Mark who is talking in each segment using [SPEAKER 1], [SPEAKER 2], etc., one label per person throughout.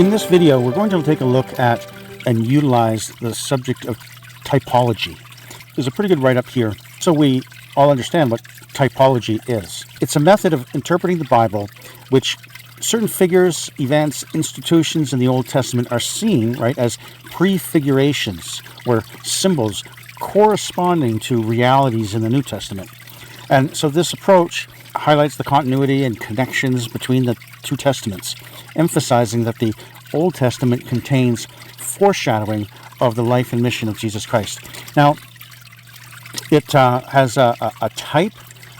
[SPEAKER 1] In this video, we're going to take a look at and utilize the subject of typology. There's a pretty good write-up here, so we all understand what typology is. It's a method of interpreting the Bible, which certain figures, events, institutions in the Old Testament are seen, right, as prefigurations or symbols corresponding to realities in the New Testament. And so this approach highlights the continuity and connections between the two testaments, emphasizing that the Old Testament contains foreshadowing of the life and mission of Jesus Christ. Now, it has a type,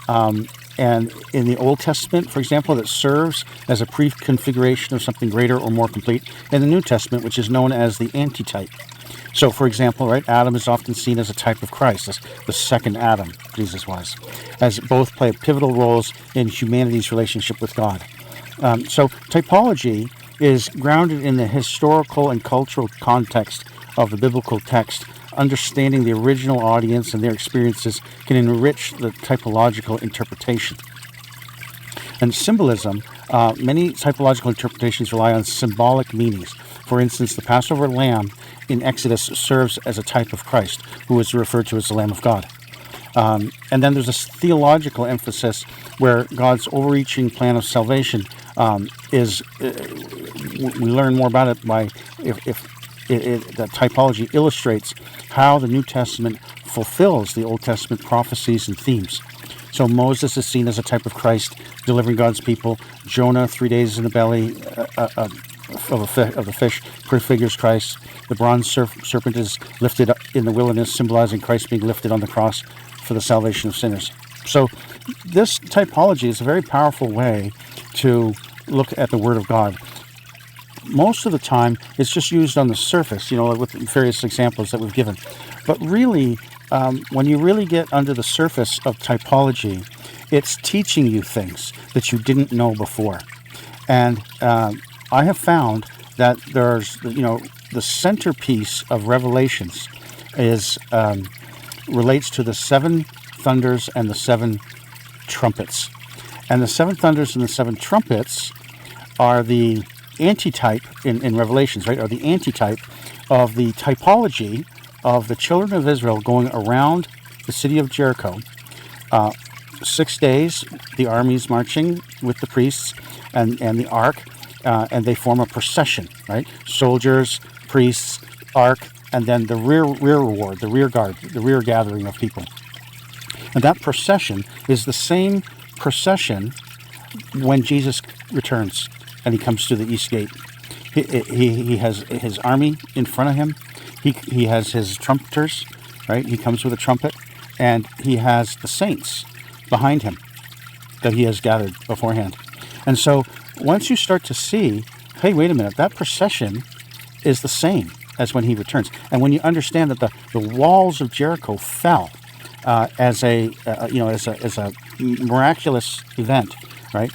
[SPEAKER 1] and in the Old Testament, for example, that serves as a prefiguration of something greater or more complete in the New Testament, which is known as the antitype. So, for example, right, Adam is often seen as a type of Christ, as the second Adam, Jesus was, as both play pivotal roles in humanity's relationship with God. So, typology is grounded in the historical and cultural context of the biblical text. Understanding the original audience and their experiences can enrich the typological interpretation. And symbolism, many typological interpretations rely on symbolic meanings. For instance, the Passover lamb in Exodus serves as a type of Christ, who is referred to as the Lamb of God. And then there's a theological emphasis where God's overreaching plan of salvation is, we learn more about it by that typology illustrates how the New Testament fulfills the Old Testament prophecies and themes. So Moses is seen as a type of Christ, delivering God's people. Jonah, 3 days in the belly of the fish, prefigures Christ. The bronze serpent is lifted up in the wilderness, symbolizing Christ being lifted on the cross for the salvation of sinners. So this typology is a very powerful way to look at the Word of God. Most of the time, it's just used on the surface, with various examples that we've given. But really, when you really get under the surface of typology, it's teaching you things that you didn't know before. And I have found that there's, the centerpiece of Revelations is relates to the seven thunders and the seven trumpets. And the seven thunders and the seven trumpets are the antitype in Revelations, right? Are the antitype of the typology of the children of Israel going around the city of Jericho. 6 days, the armies marching with the priests and the ark, and they form a procession, right? Soldiers, priests, ark, and then the rear ward, the rear guard, the rear gathering of people. And that procession is the same procession when Jesus returns and he comes to the east gate. He has his army in front of him. He has his trumpeters, right? He comes with a trumpet, and he has the saints behind him that he has gathered beforehand. And so once you start to see, hey, wait a minute, that procession is the same as when he returns. And when you understand that the walls of Jericho fell as a miraculous event, right?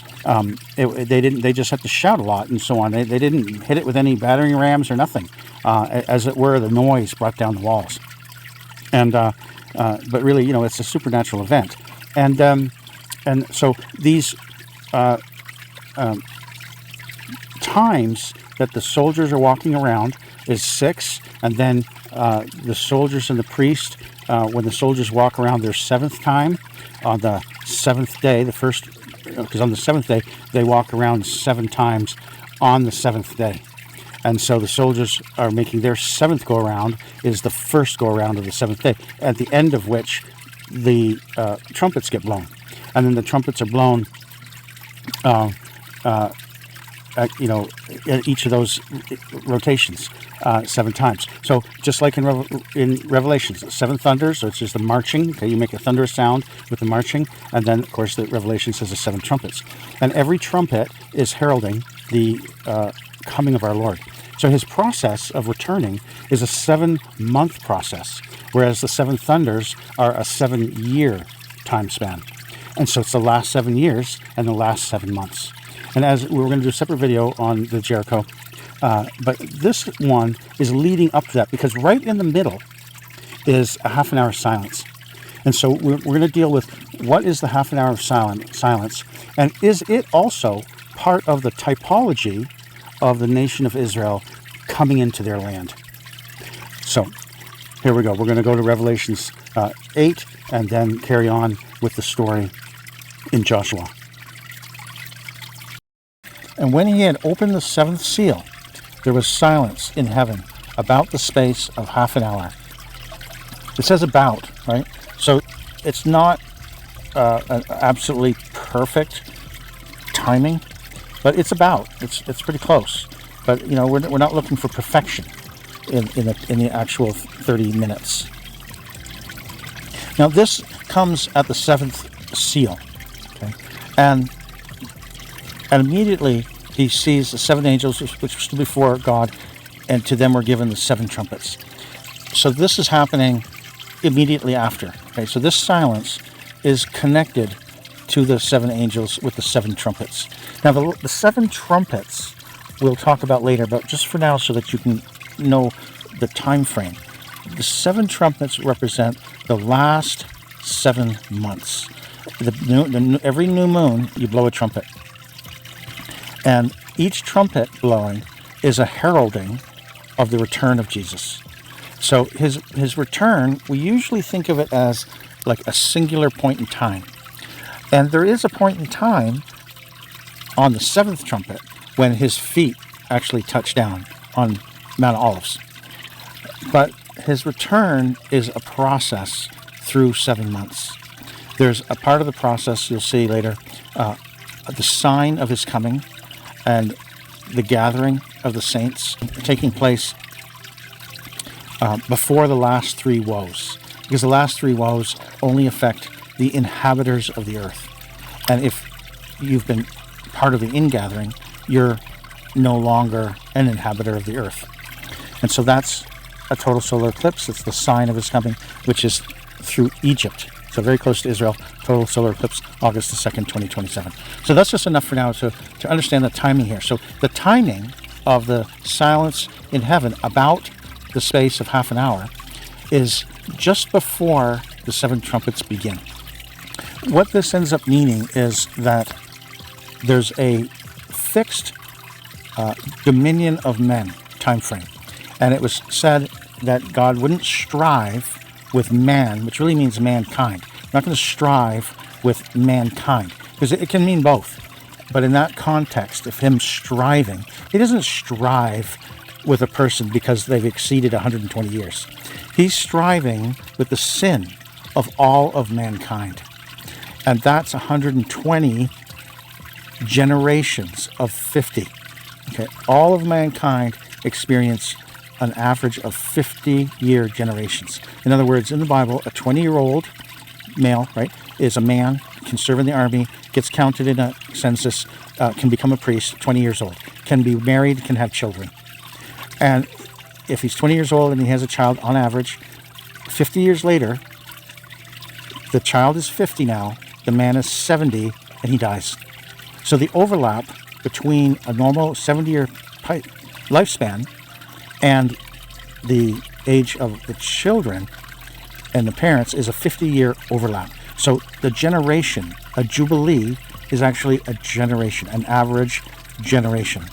[SPEAKER 1] They just had to shout a lot and so on. They didn't hit it with any battering rams or nothing. As it were, the noise brought down the walls. And but really, it's a supernatural event. And so these times that the soldiers are walking around is 6, and then the soldiers and the priest, when the soldiers walk around their 7th time on the 7th day, because on the 7th day they walk around 7 times on the 7th day. And so the soldiers are making their 7th go around is the first go around of the 7th day, at the end of which the trumpets get blown. And then the trumpets are blown at each of those rotations 7 times. So just like in Revelations, 7 thunders, which is the marching. Okay, you make a thunderous sound with the marching, and then of course the Revelation says the 7 trumpets, and every trumpet is heralding the coming of our Lord. So his process of returning is a 7-month process, whereas the 7 thunders are a 7-year time span. And so it's the last 7 years and the last 7 months. And as we're going to do a separate video on the Jericho, but this one is leading up to that, because right in the middle is a half an hour of silence. And so we're going to deal with what is the half an hour of silence, and is it also part of the typology of the nation of Israel coming into their land. So here we go. We're going to go to Revelations 8 and then carry on with the story in Joshua. And when he had opened the seventh seal, there was silence in heaven about the space of half an hour. It says about, right? So it's not an absolutely perfect timing, but it's about. It's pretty close. But you know, we're not looking for perfection in the actual 30 minutes. Now this comes at the seventh seal, okay, and immediately he sees the seven angels which stood before God, and to them were given the seven trumpets. So this is happening immediately after. Okay, so this silence is connected to the seven angels with the seven trumpets. Now the seven trumpets we'll talk about later, but just for now so that you can know the time frame. The seven trumpets represent the last 7 months. Every new moon you blow a trumpet. And each trumpet blowing is a heralding of the return of Jesus. So his return, we usually think of it as like a singular point in time. And there is a point in time on the seventh trumpet when his feet actually touch down on Mount Olives. But his return is a process through 7 months. There's a part of the process you'll see later, the sign of his coming and the gathering of the saints taking place before the last three woes, because the last three woes only affect the inhabitants of the earth. And if you've been part of the ingathering, you're no longer an inhabitor of the earth. And so that's a total solar eclipse. It's the sign of his coming, which is through Egypt. So very close to Israel, total solar eclipse, August the 2nd, 2027. So that's just enough for now to understand the timing here. So the timing of the silence in heaven about the space of half an hour is just before the seven trumpets begin. What this ends up meaning is that there's a fixed dominion of men time frame. And it was said that God wouldn't strive with man, which really means mankind. Not going to strive with mankind, because it can mean both. But in that context of him striving, he doesn't strive with a person because they've exceeded 120 years. He's striving with the sin of all of mankind. And that's 120 generations of 50. Okay, all of mankind experience an average of 50-year generations. In other words, in the Bible, a 20-year-old male, right, is a man, can serve in the army, gets counted in a census, can become a priest, 20 years old, can be married, can have children. And if he's 20 years old and he has a child, on average, 50 years later, the child is 50 now, the man is 70, and he dies. So the overlap between a normal 70-year lifespan and the age of the children and the parents is a 50-year overlap. So the generation, a jubilee, is actually a generation, an average generation.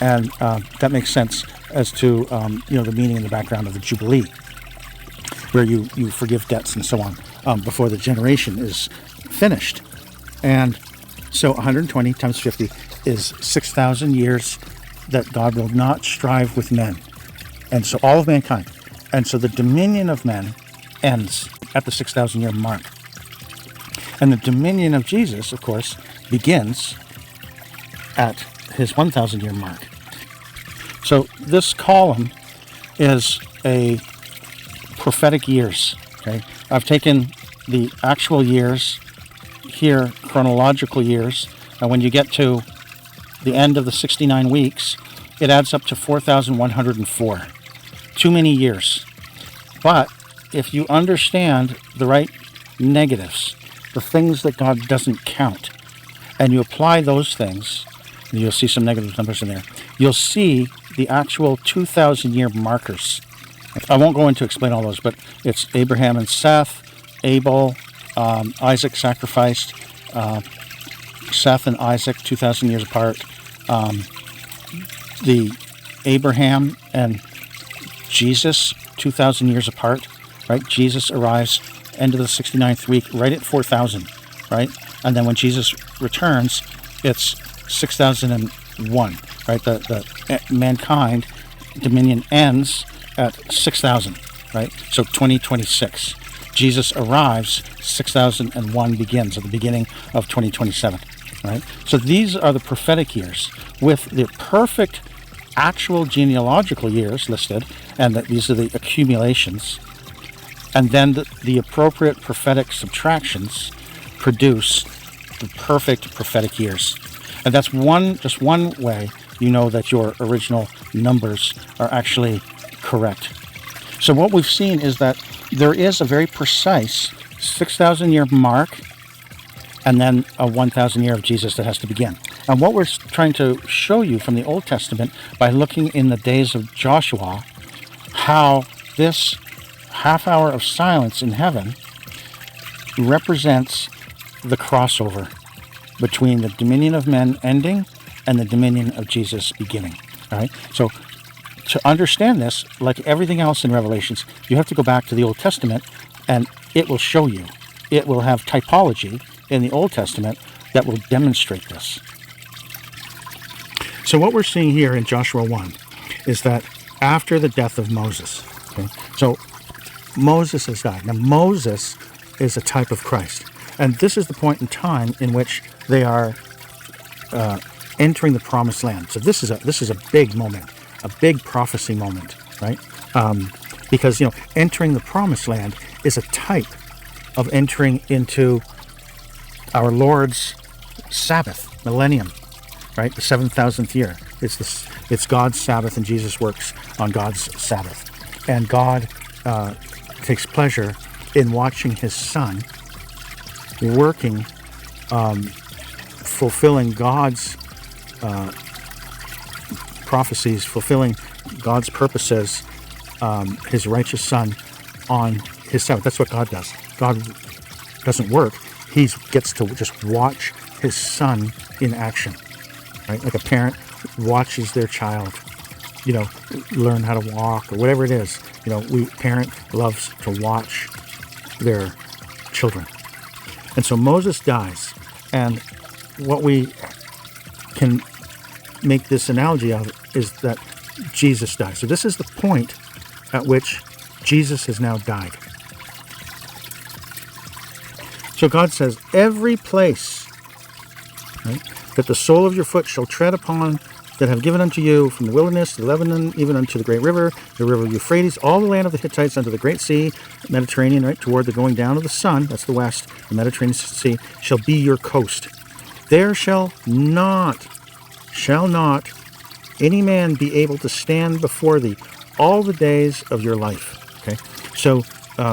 [SPEAKER 1] And that makes sense as to the meaning and the background of the jubilee, where you forgive debts and so on before the generation is finished. And so 120 times 50 is 6,000 years that God will not strive with men. And so all of mankind. And so the dominion of men ends at the 6,000 year mark. And the dominion of Jesus, of course, begins at his 1,000 year mark. So this column is a prophetic years. Okay, I've taken the actual years here, chronological years, and when you get to the end of the 69 weeks, it adds up to 4,104. Too many years. But if you understand the right negatives, the things that God doesn't count, and you apply those things, and you'll see some negative numbers in there, you'll see the actual 2,000 year markers. I won't go into explain all those, but it's Abraham and Seth, Abel, Isaac sacrificed, Seth and Isaac 2,000 years apart, the Abraham and Jesus 2,000 years apart, right? Jesus arrives end of the 69th week, right at 4,000, right? And then when Jesus returns, it's 6,001, right? The mankind dominion ends at 6,000, right? So 2026. Jesus arrives, 6,001 begins at the beginning of 2027, right? So these are the prophetic years with the perfect actual genealogical years listed, and that these are the accumulations. And then the appropriate prophetic subtractions produce the perfect prophetic years. And that's just one way you know that your original numbers are actually correct. So what we've seen is that there is a very precise 6,000 year mark and then a 1,000 year of Jesus that has to begin. And what we're trying to show you from the Old Testament by looking in the days of Joshua, how this half hour of silence in heaven represents the crossover between the dominion of men ending and the dominion of Jesus beginning. All right? So to understand this, like everything else in Revelations, you have to go back to the Old Testament, and it will show you. It will have typology in the Old Testament that will demonstrate this. So what we're seeing here in Joshua 1 is that after the death of Moses, okay, so Moses has died. Now Moses is a type of Christ, and this is the point in time in which they are entering the promised land. So this is a big moment, a big prophecy moment, right? Because entering the promised land is a type of entering into our Lord's Sabbath, millennium, right? The 7,000th year. It's God's Sabbath, and Jesus works on God's Sabbath. And God takes pleasure in watching his Son working, fulfilling God's prophecies, fulfilling God's purposes, his righteous Son on his Sabbath. That's what God does. God doesn't work. He gets to just watch his Son in action, right? Like a parent watches their child, learn how to walk or whatever it is. Parent loves to watch their children. And so Moses dies, and what we can make this analogy of is that Jesus dies. So this is the point at which Jesus has now died. So God says, every place, right, that the sole of your foot shall tread upon, that have given unto you, from the wilderness to Lebanon, even unto the great river, the river Euphrates, all the land of the Hittites unto the great sea, Mediterranean, right, toward the going down of the sun, that's the west, the Mediterranean Sea, shall be your coast. There shall not any man be able to stand before thee all the days of your life. Okay, so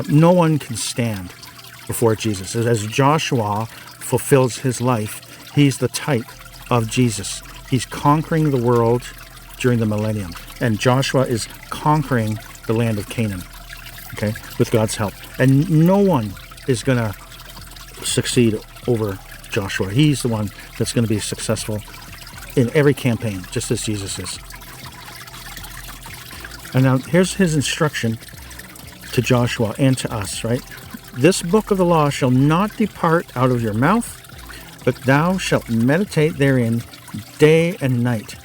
[SPEAKER 1] no one can stand before Jesus. As Joshua fulfills his life, he's the type of Jesus. He's conquering the world during the millennium, and Joshua is conquering the land of Canaan, okay, with God's help. And no one is going to succeed over Joshua. He's the one that's going to be successful in every campaign, just as Jesus is. And now here's his instruction to Joshua and to us, right? This book of the law shall not depart out of your mouth, but thou shalt meditate therein day and night,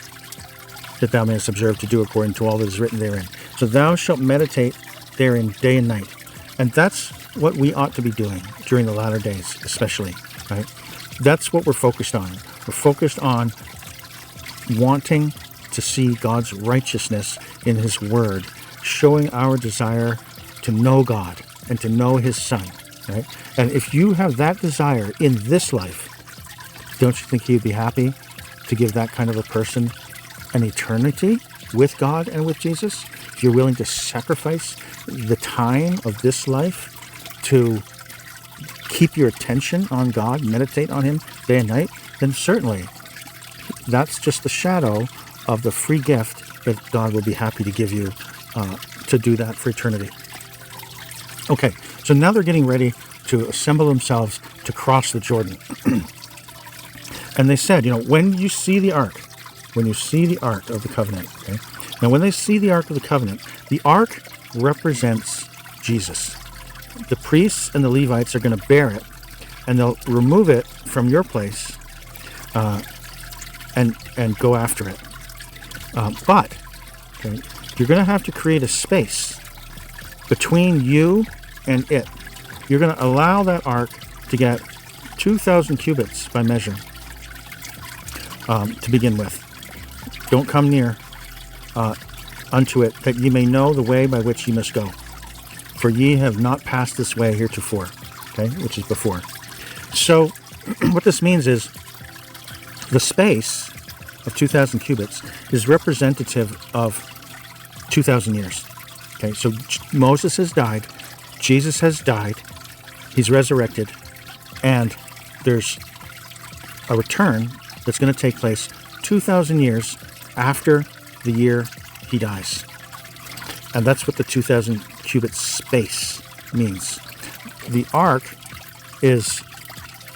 [SPEAKER 1] that thou mayest observe to do according to all that is written therein. So thou shalt meditate therein day and night. And that's what we ought to be doing during the latter days, especially, right? That's what we're focused on. We're focused on wanting to see God's righteousness in his word, showing our desire to know God and to know his Son, right? And if you have that desire in this life, don't you think he would be happy to give that kind of a person an eternity with God and with Jesus? If you're willing to sacrifice the time of this life to keep your attention on God, meditate on him day and night, then certainly that's just the shadow of the free gift that God will be happy to give you to do that for eternity. Okay, so now they're getting ready to assemble themselves to cross the Jordan. And they said, when you see the ark, when you see the Ark of the Covenant, okay? Now, when they see the Ark of the Covenant, the Ark represents Jesus. The priests and the Levites are going to bear it, and they'll remove it from your place and go after it. But okay, you're going to have to create a space between you and it. You're going to allow that ark to get 2,000 cubits by measure to begin with. Don't come near unto it, that ye may know the way by which ye must go. For ye have not passed this way heretofore, okay, which is before. So what this means is the space of 2,000 cubits is representative of 2,000 years. Okay, so Moses has died, Jesus has died, he's resurrected, and there's a return that's going to take place 2,000 years after the year he dies. And that's what the 2,000 cubit space means. The ark is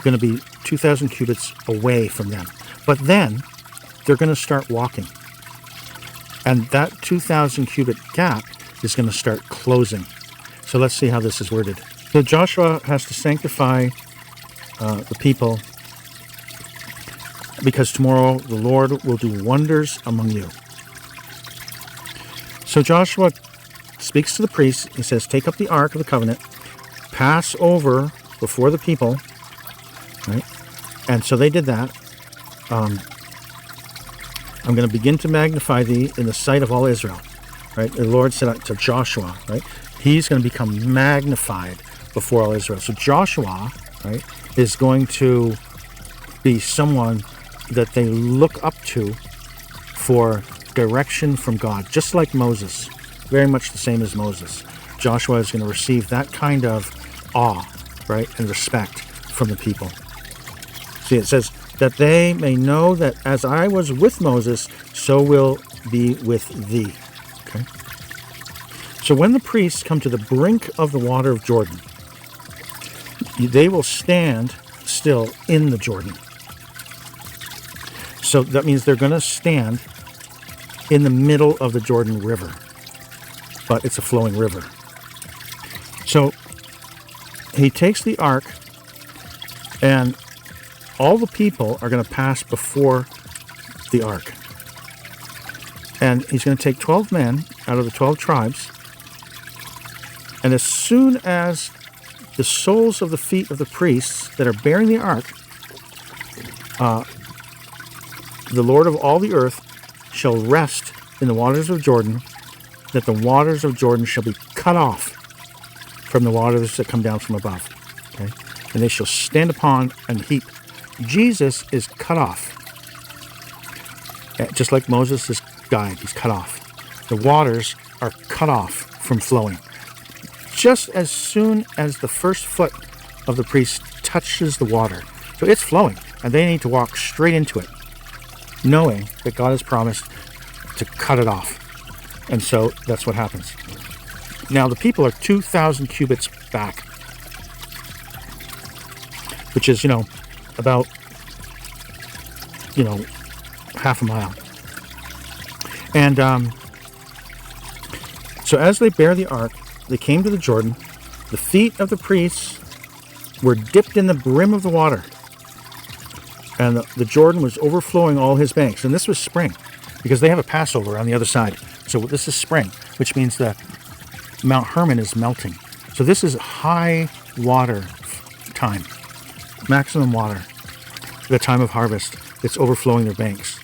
[SPEAKER 1] going to be 2,000 cubits away from them. But then they're going to start walking. And that 2,000 cubit gap is going to start closing. So let's see how this is worded. So Joshua has to sanctify the people, because tomorrow the Lord will do wonders among you. So Joshua speaks to the priests. He says, take up the Ark of the Covenant, pass over before the people. Right? And so they did that. I'm going to begin to magnify thee in the sight of all Israel. Right? The Lord said to Joshua, right? He's going to become magnified before all Israel. So Joshua, right, is going to be someone that they look up to for direction from God, just like Moses, very much the same as Moses. Joshua is going to receive that kind of awe, right, and respect from the people. See, it says, that they may know that as I was with Moses, so will be with thee. Okay. So when the priests come to the brink of the water of Jordan, they will stand still in the Jordan. So that means they're going to stand in the middle of the Jordan River, but it's a flowing river. So he takes the ark, and all the people are going to pass before the ark. And he's going to take 12 men out of the 12 tribes. And as soon as the soles of the feet of the priests that are bearing the ark, the Lord of all the earth shall rest in the waters of Jordan, that the waters of Jordan shall be cut off from the waters that come down from above. Okay? And they shall stand upon an heap. Jesus is cut off. Just like Moses is died, he's cut off. The waters are cut off from flowing. Just as soon as the first foot of the priest touches the water. So it's flowing, and they need to walk straight into it, knowing that God has promised to cut it off. And so that's what happens. Now the people are 2,000 cubits back, which is, about, half a mile. And so as they bear the ark, they came to the Jordan. The feet of the priests were dipped in the brim of the water, and the Jordan was overflowing all his banks. And this was spring, because they have a Passover on the other side. So this is spring, which means that Mount Hermon is melting. So this is high water time, maximum water, the time of harvest. It's overflowing their banks.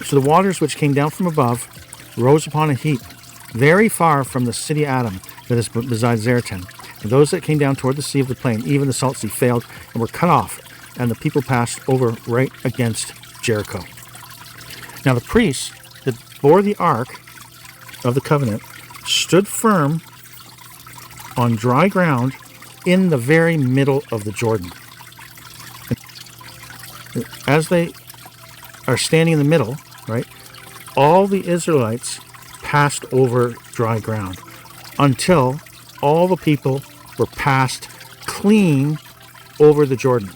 [SPEAKER 1] So the waters which came down from above rose upon a heap, very far from the city Adam that is beside Zeratan. And those that came down toward the sea of the plain, even the salt sea, failed and were cut off, and the people passed over right against Jericho. Now the priests that bore the ark of the covenant stood firm on dry ground in the very middle of the Jordan. And as they are standing in the middle, right, all the Israelites passed over dry ground until all the people were passed clean over the Jordan.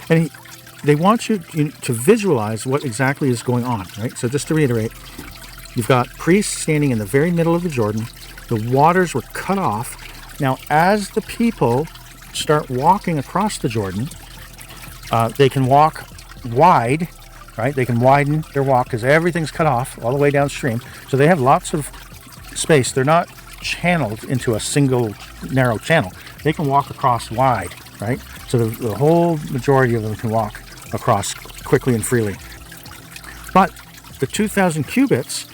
[SPEAKER 1] And they want you to visualize what exactly is going on, right? So just to reiterate, you've got priests standing in the very middle of the Jordan. The waters were cut off. Now, as the people start walking across the Jordan, they can walk wide, right? They can widen their walk because everything's cut off all the way downstream. So they have lots of space. They're not channeled into a single narrow channel. They can walk across wide, right? So the whole majority of them can walk across quickly and freely. But the 2,000 cubits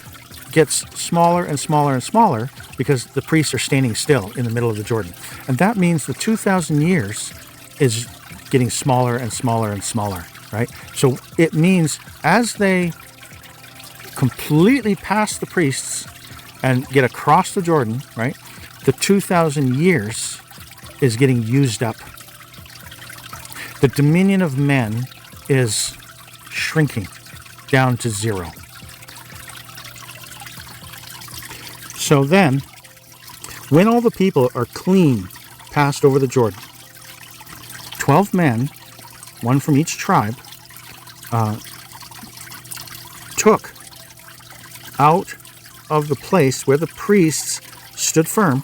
[SPEAKER 1] gets smaller and smaller and smaller because the priests are standing still in the middle of the Jordan. And that means the 2,000 years is getting smaller and smaller and smaller, right? So it means as they completely pass the priests and get across the Jordan, right, the 2,000 years is getting used up. The dominion of men is shrinking down to zero. So then, when all the people are clean passed over the Jordan, 12 men, one from each tribe, took out of the place where the priests stood firm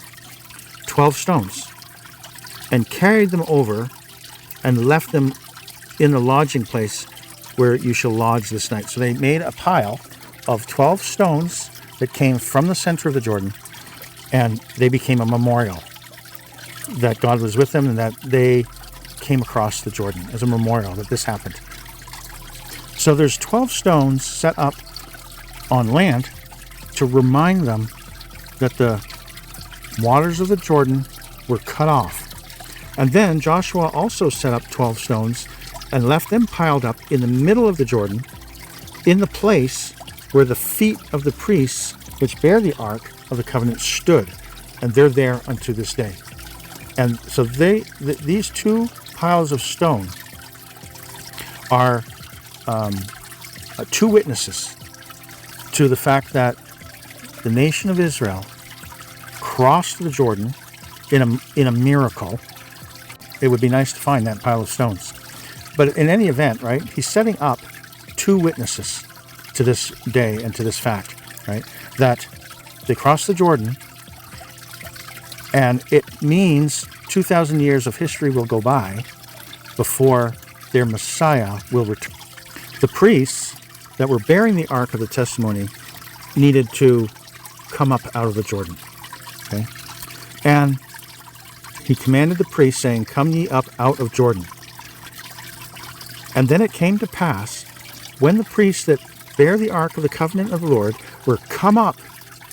[SPEAKER 1] 12 stones and carried them over and left them in the lodging place where you shall lodge this night. So they made a pile of 12 stones that came from the center of the Jordan, and they became a memorial that God was with them and that they came across the Jordan as a memorial that this happened. So there's 12 stones set up on land to remind them that the waters of the Jordan were cut off. And then Joshua also set up 12 stones and left them piled up in the middle of the Jordan, in the place where the feet of the priests which bear the Ark of the Covenant stood. And they're there unto this day. And so these two piles of stone are two witnesses to the fact that the nation of Israel crossed the Jordan in a miracle. It would be nice to find that pile of stones. But in any event, right, he's setting up two witnesses to this day and to this fact, right, that they crossed the Jordan, and it means 2,000 years of history will go by before their Messiah will return. The priests that were bearing the Ark of the Testimony needed to come up out of the Jordan, okay? And he commanded the priests, saying, "Come ye up out of Jordan." And then it came to pass, when the priests that bear the Ark of the Covenant of the Lord were come up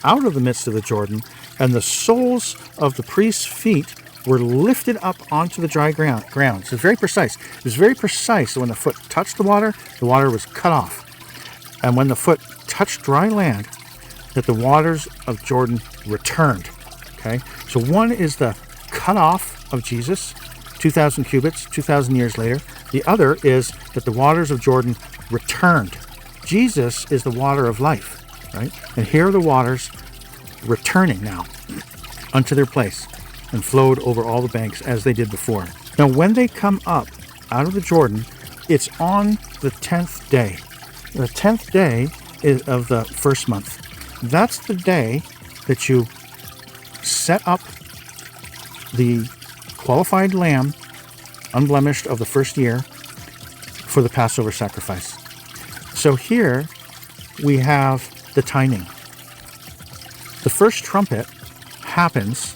[SPEAKER 1] out of the midst of the Jordan, and the soles of the priests' feet were lifted up onto the dry ground. So it's very precise. It was very precise that when the foot touched the water was cut off. And when the foot touched dry land, that the waters of Jordan returned. Okay? So one is the cut off of Jesus, 2,000 cubits, 2,000 years later. The other is that the waters of Jordan returned. Jesus is the water of life, right? And here are the waters returning now unto their place and flowed over all the banks as they did before. Now, when they come up out of the Jordan, it's on the 10th day. The 10th day is of the first month. That's the day that you set up the qualified lamb, unblemished of the first year, for the Passover sacrifice. So here we have the timing. The first trumpet happens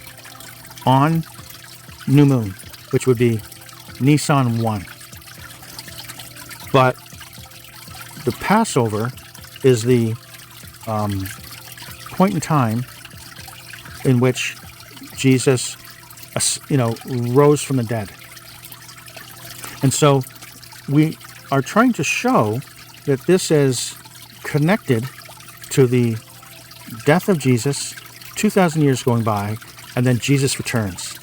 [SPEAKER 1] on new moon, which would be Nisan 1. But the Passover is the point in time in which Jesus, rose from the dead. And so we are trying to show that this is connected to the death of Jesus, 2,000 years going by, and then Jesus returns.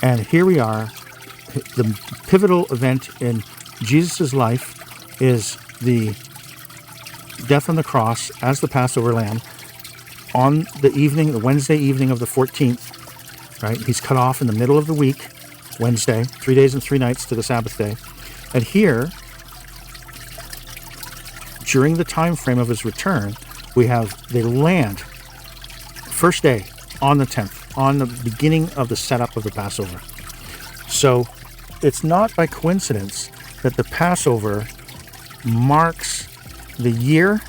[SPEAKER 1] And here we are. The pivotal event in Jesus' life is the death on the cross as the Passover lamb on the Wednesday evening of the 14th, right? He's cut off in the middle of the week, Wednesday, 3 days and 3 nights to the Sabbath day. And here, during the time frame of his return, they land first day on the 10th, on the beginning of the setup of the Passover. So it's not by coincidence that the Passover marks the year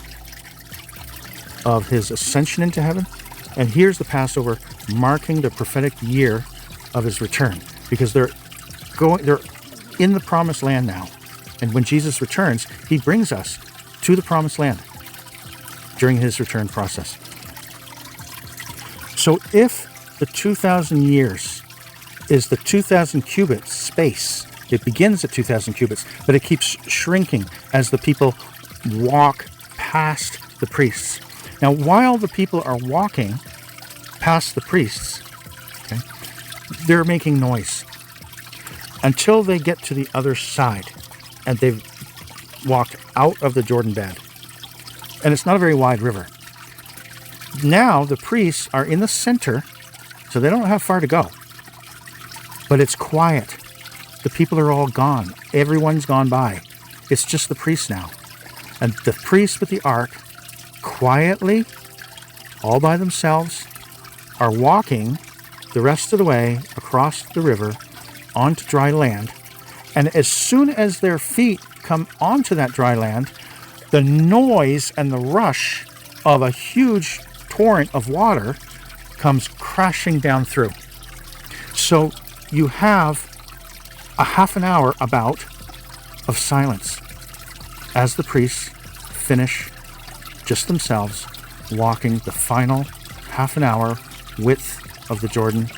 [SPEAKER 1] of his ascension into heaven, and here's the Passover marking the prophetic year of his return, because they're in the promised land now. And when Jesus returns, he brings us to the promised land during his return process. So if the 2,000 years is the 2,000 cubits space, it begins at 2,000 cubits, but it keeps shrinking as the people walk past the priests. Now, while the people are walking past the priests, okay, they're making noise until they get to the other side and they've walked out of the Jordan bed. And it's not a very wide river. Now the priests are in the center, so they don't have far to go. But it's quiet. The people are all gone. Everyone's gone by. It's just the priests now. And the priests with the ark, quietly, all by themselves, are walking the rest of the way across the river onto dry land. And as soon as their feet come onto that dry land, the noise and the rush of a huge torrent of water comes crashing down through. So you have a half an hour about of silence as the priests finish just themselves walking the final half an hour width of the Jordan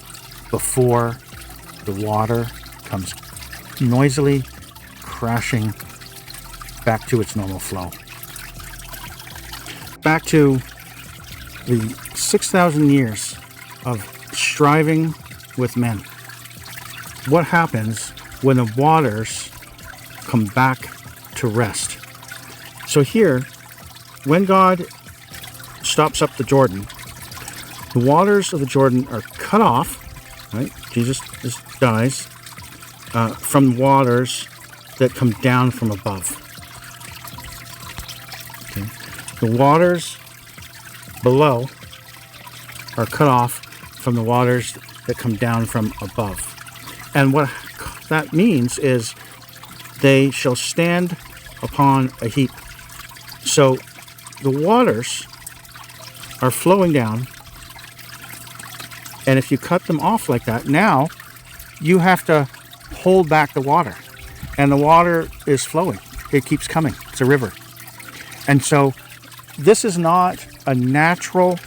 [SPEAKER 1] before the water comes noisily crashing back to its normal flow. Back to the 6,000 years of striving with men. What happens when the waters come back to rest? So here, when God stops up the Jordan, the waters of the Jordan are cut off, right? Jesus just dies from waters that come down from above. Okay. The waters below are cut off from the waters that come down from above. And what that means is they shall stand upon a heap. So the waters are flowing down, and if you cut them off like that, now you have to hold back the water, and the water is flowing. It keeps coming. It's a river. And so this is not a natural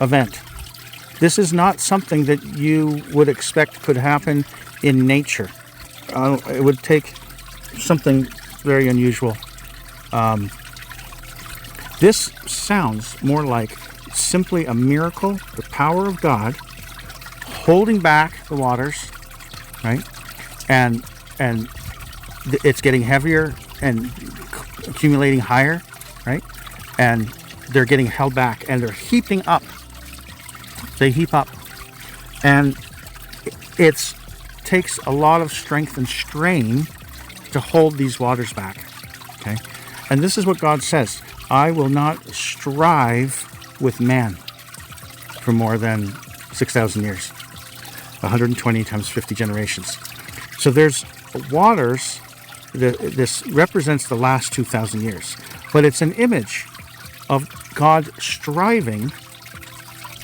[SPEAKER 1] event. This is not something that you would expect could happen in nature. It would take something very unusual. This sounds more like simply a miracle, the power of God holding back the waters, right? And it's getting heavier and accumulating higher, right? And they're getting held back and they're heaping up. They heap up. And it takes a lot of strength and strain to hold these waters back, okay? And this is what God says: I will not strive with man for more than 6,000 years, 120 times 50 generations. So there's waters. This represents the last 2,000 years, but it's an image of God striving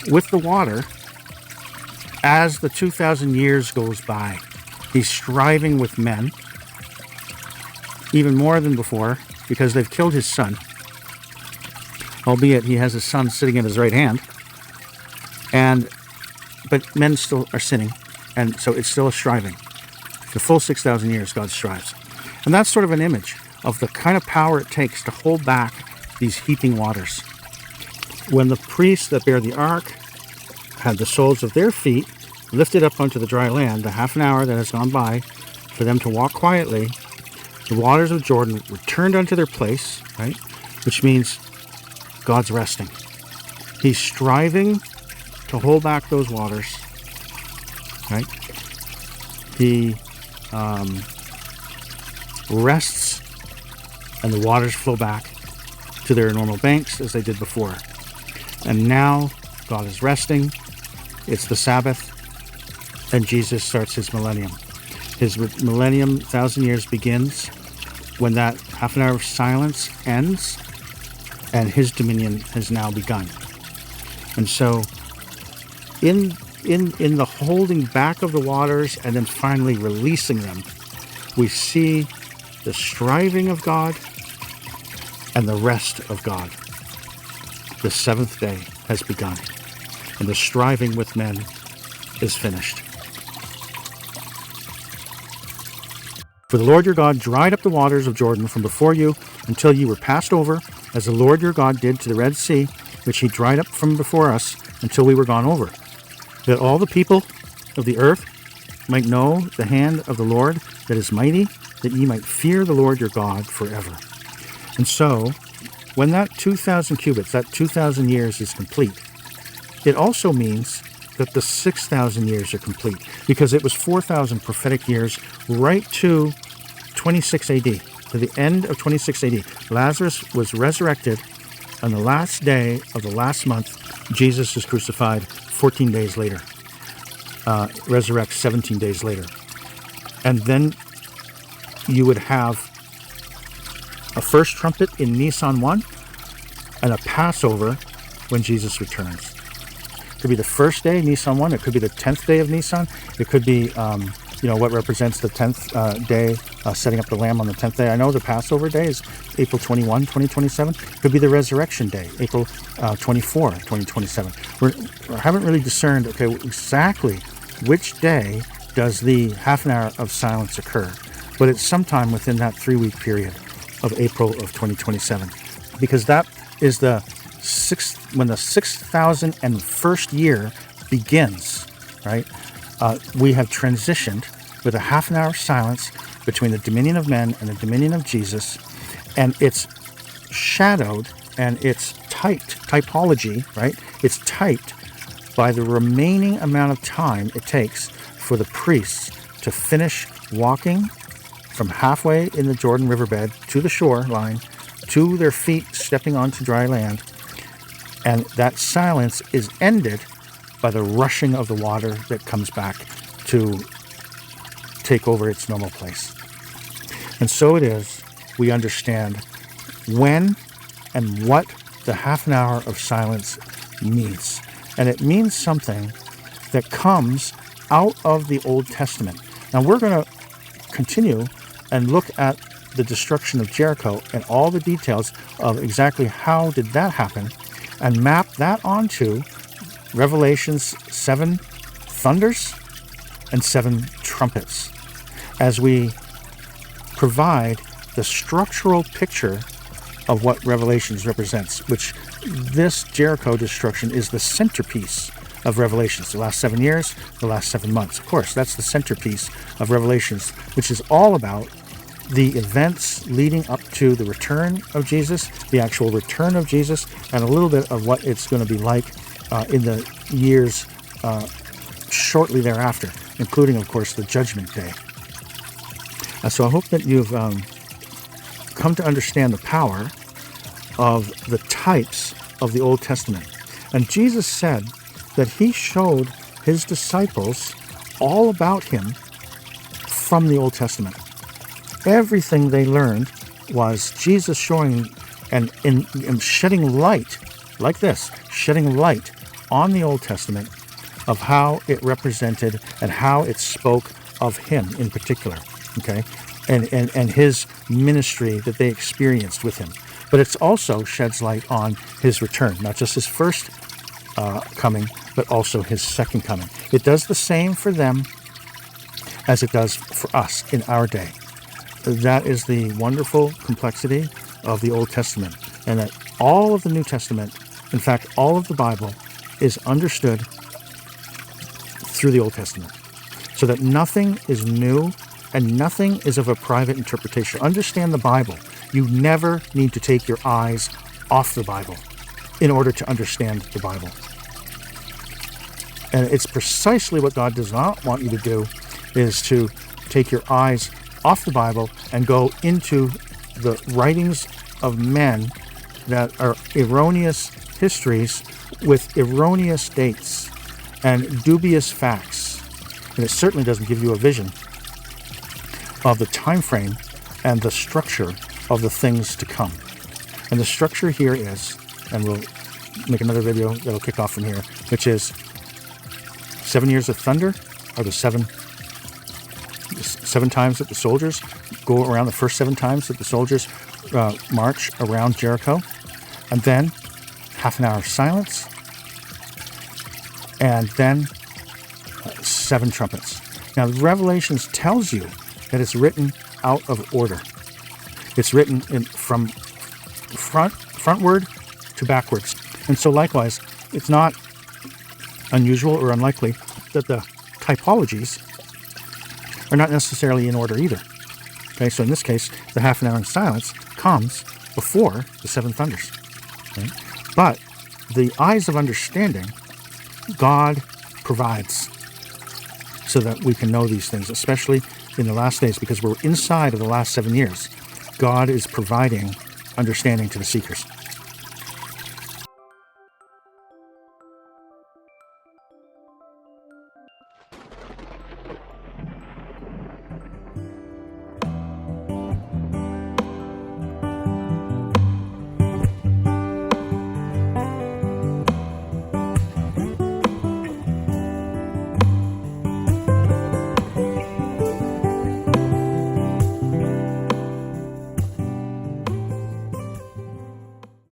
[SPEAKER 1] with the water as the 2,000 years goes by. He's striving with men even more than before because they've killed his son, albeit he has his son sitting at his right hand. But men still are sinning, and so it's still a striving. The full 6,000 years, God strives. And that's sort of an image of the kind of power it takes to hold back these heaping waters. When the priests that bear the ark had the soles of their feet lifted up onto the dry land, the half an hour that has gone by for them to walk quietly, the waters of Jordan returned unto their place, right? Which means God's resting. He's striving to hold back those waters, right? rests, and the waters flow back to their normal banks as they did before. And now God is resting. It's the Sabbath, and Jesus starts his millennium. His millennium, 1,000 years, begins when that half an hour of silence ends, and his dominion has now begun. And so in the holding back of the waters and then finally releasing them, we see the striving of God and the rest of God. The seventh day has begun, and the striving with men is finished. For the Lord your God dried up the waters of Jordan from before you until you were passed over, as the Lord your God did to the Red Sea, which he dried up from before us until we were gone over, that all the people of the earth might know the hand of the Lord that is mighty, that ye might fear the Lord your God forever. And so, when that 2,000 cubits, that 2,000 years is complete, it also means that the 6,000 years are complete, because it was 4,000 prophetic years right to 26 AD, to the end of 26 AD. Lazarus was resurrected on the last day of the last month. Jesus is crucified 14 days later, resurrects 17 days later. And then you would have a first trumpet in Nisan 1 and a Passover when Jesus returns. It could be the first day, Nisan 1. It could be the 10th day of Nisan. It could be, what represents the 10th day, setting up the lamb on the 10th day. I know the Passover day is April 21, 2027. It could be the resurrection day, April 24, 2027. We haven't really discerned, exactly which day does the half an hour of silence occur. But it's sometime within that 3-week period of April of 2027. Because that is when the 6,001st year begins, right? We have transitioned with a half an hour silence between the dominion of men and the dominion of Jesus, and it's shadowed and it's typology, right? It's typed by the remaining amount of time it takes for the priests to finish walking from halfway in the Jordan riverbed to the shore line, to their feet stepping onto dry land. And that silence is ended by the rushing of the water that comes back to take over its normal place. And so it is, we understand when and what the half an hour of silence means. And it means something that comes out of the Old Testament. Now we're going to continue and look at the destruction of Jericho and all the details of exactly how did that happen, and map that onto Revelation's 7 thunders and 7 trumpets, as we provide the structural picture of what Revelations represents, which this Jericho destruction is the centerpiece of Revelations. The last 7 years, the last 7 months. Of course, that's the centerpiece of Revelations, which is all about the events leading up to the return of Jesus, the actual return of Jesus, and a little bit of what it's going to be like in the years shortly thereafter, including, of course, the Judgment Day. So I hope that you've come to understand the power of the types of the Old Testament. And Jesus said that he showed his disciples all about him from the Old Testament. Everything they learned was Jesus showing and shedding light, like this, shedding light on the Old Testament of how it represented and how it spoke of him in particular, okay? And his ministry that they experienced with him. But it also sheds light on his return, not just his first coming, but also his second coming. It does the same for them as it does for us in our day. That is the wonderful complexity of the Old Testament, and that all of the New Testament, in fact, all of the Bible, is understood through the Old Testament, so that nothing is new and nothing is of a private interpretation. Understand the Bible. You never need to take your eyes off the Bible in order to understand the Bible. And it's precisely what God does not want you to do, is to take your eyes off the Bible and go into the writings of men that are erroneous histories with erroneous dates and dubious facts. And it certainly doesn't give you a vision of the time frame and the structure of the things to come. And the structure here is, and we'll make another video that'll kick off from here, which is 7 years of thunder are the seven times that the soldiers go around, the first 7 times that the soldiers march around Jericho, and then half an hour of silence, and then 7 trumpets. Now, the Revelations tells you that it's written out of order. It's written from frontward to backwards. And so likewise, it's not unusual or unlikely that the typologies are not necessarily in order either. Okay, so in this case, the half an hour in silence comes before the 7 thunders. Okay? But the eyes of understanding, God provides so that we can know these things, especially in the last days, because we're inside of the last 7 years. God is providing understanding to the seekers.